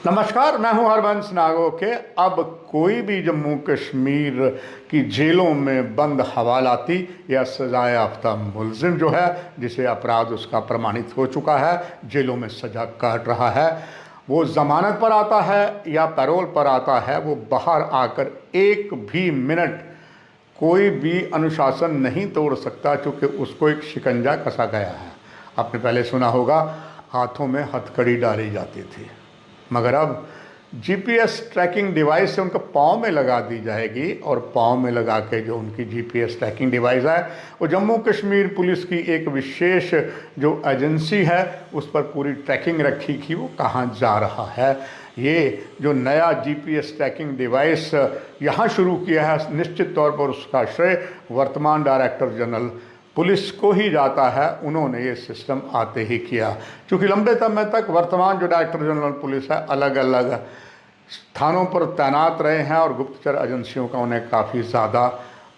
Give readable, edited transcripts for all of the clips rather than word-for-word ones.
नमस्कार, मैं हूं हरबंस नागोके। अब कोई भी जम्मू कश्मीर की जेलों में बंद हवालाती या सजाए याफ्ता मुलजिम जो है, जिसे अपराध उसका प्रमाणित हो चुका है, जेलों में सजा काट रहा है, वो ज़मानत पर आता है या पैरोल पर आता है, वो बाहर आकर एक भी मिनट कोई भी अनुशासन नहीं तोड़ सकता, क्योंकि उसको एक शिकंजा कसा गया है। आपने पहले सुना होगा, हाथों में हथकड़ी डाली जाती थी, मगर अब जीपीएस ट्रैकिंग डिवाइस से उनके पाँव में लगा दी जाएगी। और पाँव में लगा के जो उनकी जीपीएस ट्रैकिंग डिवाइस है, वो जम्मू कश्मीर पुलिस की एक विशेष जो एजेंसी है, उस पर पूरी ट्रैकिंग रखी कि वो कहाँ जा रहा है। ये जो नया जीपीएस ट्रैकिंग डिवाइस यहाँ शुरू किया है, निश्चित तौर पर उसका श्रेय वर्तमान डायरेक्टर जनरल पुलिस को ही जाता है। उन्होंने ये सिस्टम आते ही किया, क्योंकि लंबे समय तक वर्तमान जो डायरेक्टर जनरल पुलिस है, अलग अलग स्थानों पर तैनात रहे हैं और गुप्तचर एजेंसियों का उन्हें काफ़ी ज़्यादा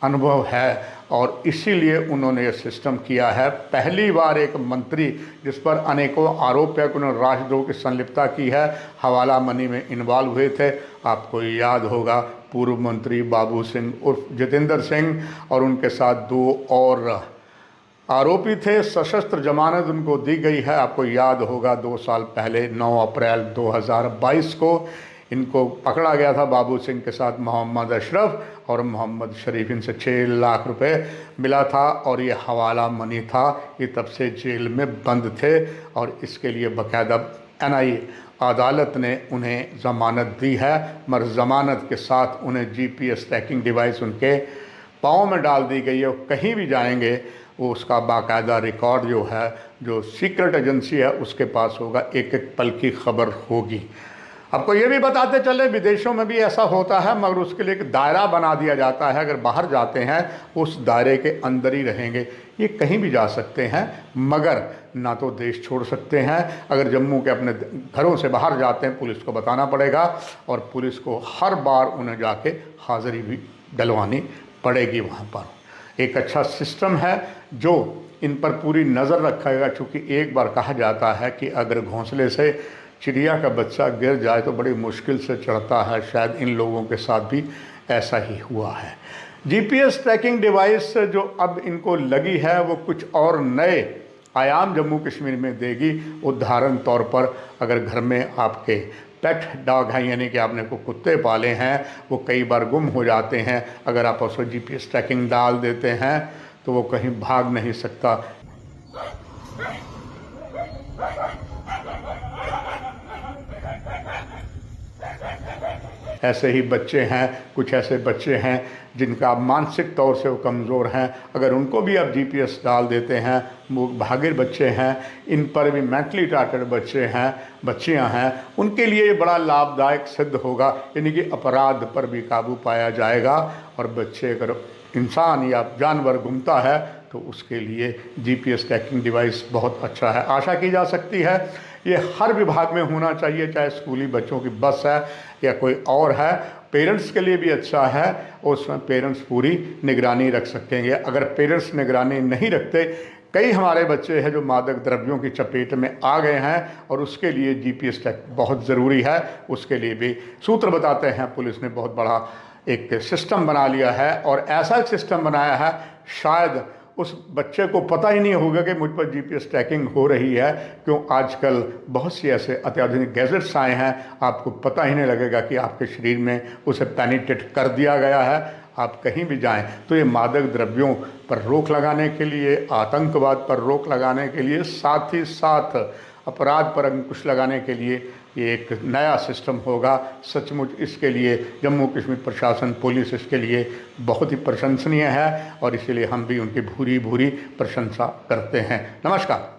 अनुभव है, और इसीलिए उन्होंने ये सिस्टम किया है। पहली बार एक मंत्री, जिस पर अनेकों आरोप है कि उन्होंने राजद्रोह की संलिप्तता की है, हवाला मनी में इन्वॉल्व हुए थे। आपको याद होगा, पूर्व मंत्री बाबू सिंह उर्फ जितेंद्र सिंह और उनके साथ दो और आरोपी थे। सशस्त्र जमानत उनको दी गई है। आपको याद होगा, 2 साल पहले 9 अप्रैल 2022 को इनको पकड़ा गया था, बाबू सिंह के साथ मोहम्मद अशरफ और मोहम्मद शरीफ। इनसे 6 लाख रुपए मिला था और ये हवाला मनी था। ये तब से जेल में बंद थे और इसके लिए बाकायदा एनआईए अदालत ने उन्हें ज़मानत दी है, मगर ज़मानत के साथ उन्हें जीपीएस ट्रैकिंग डिवाइस उनके पाँव में डाल दी गई है। और कहीं भी जाएंगे, वो उसका बाकायदा रिकॉर्ड जो है, जो सीक्रेट एजेंसी है उसके पास होगा, एक एक पल की खबर होगी। आपको ये भी बताते चले, विदेशों में भी ऐसा होता है, मगर उसके लिए एक दायरा बना दिया जाता है। अगर बाहर जाते हैं, उस दायरे के अंदर ही रहेंगे। ये कहीं भी जा सकते हैं, मगर ना तो देश छोड़ सकते हैं। अगर जम्मू के अपने घरों से बाहर जाते हैं, पुलिस को बताना पड़ेगा और पुलिस को हर बार उन्हें जाके हाज़िरी भी डलवानी पड़ेगी वहाँ पर। एक अच्छा सिस्टम है जो इन पर पूरी नज़र रखेगा, क्योंकि एक बार कहा जाता है कि अगर घोंसले से चिड़िया का बच्चा गिर जाए तो बड़ी मुश्किल से चढ़ता है। शायद इन लोगों के साथ भी ऐसा ही हुआ है। जीपीएस ट्रैकिंग डिवाइस जो अब इनको लगी है, वो कुछ और नए आयाम जम्मू कश्मीर में देगी। उदाहरण तौर पर, अगर घर में आपके पेट डॉग हैं, यानी कि आपने को कुत्ते पाले हैं, वो कई बार गुम हो जाते हैं। अगर आप उसको जीपीएस ट्रैकिंग डाल देते हैं तो वो कहीं भाग नहीं सकता। ऐसे ही बच्चे हैं, कुछ ऐसे बच्चे हैं जिनका मानसिक तौर से वो कमज़ोर हैं, अगर उनको भी आप जीपीएस डाल देते हैं, वो भागिर बच्चे हैं, इन पर भी मेंटली टार्गेटेड बच्चे हैं, बच्चियां हैं, उनके लिए ये बड़ा लाभदायक सिद्ध होगा। यानी कि अपराध पर भी काबू पाया जाएगा। और बच्चे, अगर इंसान या जानवर घूमता है तो उसके लिए जीपीएस ट्रैकिंग डिवाइस बहुत अच्छा है। आशा की जा सकती है ये हर विभाग में होना चाहिए, चाहे स्कूली बच्चों की बस है या कोई और है। पेरेंट्स के लिए भी अच्छा है, उसमें पेरेंट्स पूरी निगरानी रख सकेंगे। अगर पेरेंट्स निगरानी नहीं रखते, कई हमारे बच्चे हैं जो मादक द्रव्यों की चपेट में आ गए हैं, और उसके लिए जीपीएस ट्रैक बहुत ज़रूरी है। उसके लिए भी सूत्र बताते हैं, पुलिस ने बहुत बड़ा एक सिस्टम बना लिया है, और ऐसा सिस्टम बनाया है शायद उस बच्चे को पता ही नहीं होगा कि मुझ पर जीपीएस ट्रैकिंग हो रही है। क्यों, आजकल बहुत सी ऐसे अत्याधुनिक गैजेट्स आए हैं, आपको पता ही नहीं लगेगा कि आपके शरीर में उसे पेनिट्रेट कर दिया गया है। आप कहीं भी जाएं तो ये मादक द्रव्यों पर रोक लगाने के लिए, आतंकवाद पर रोक लगाने के लिए, साथ ही साथ अपराध पर अंकुश लगाने के लिए ये एक नया सिस्टम होगा। सचमुच इसके लिए जम्मू कश्मीर प्रशासन, पुलिस इसके लिए बहुत ही प्रशंसनीय है, और इसीलिए हम भी उनकी भूरी भूरी प्रशंसा करते हैं। नमस्कार।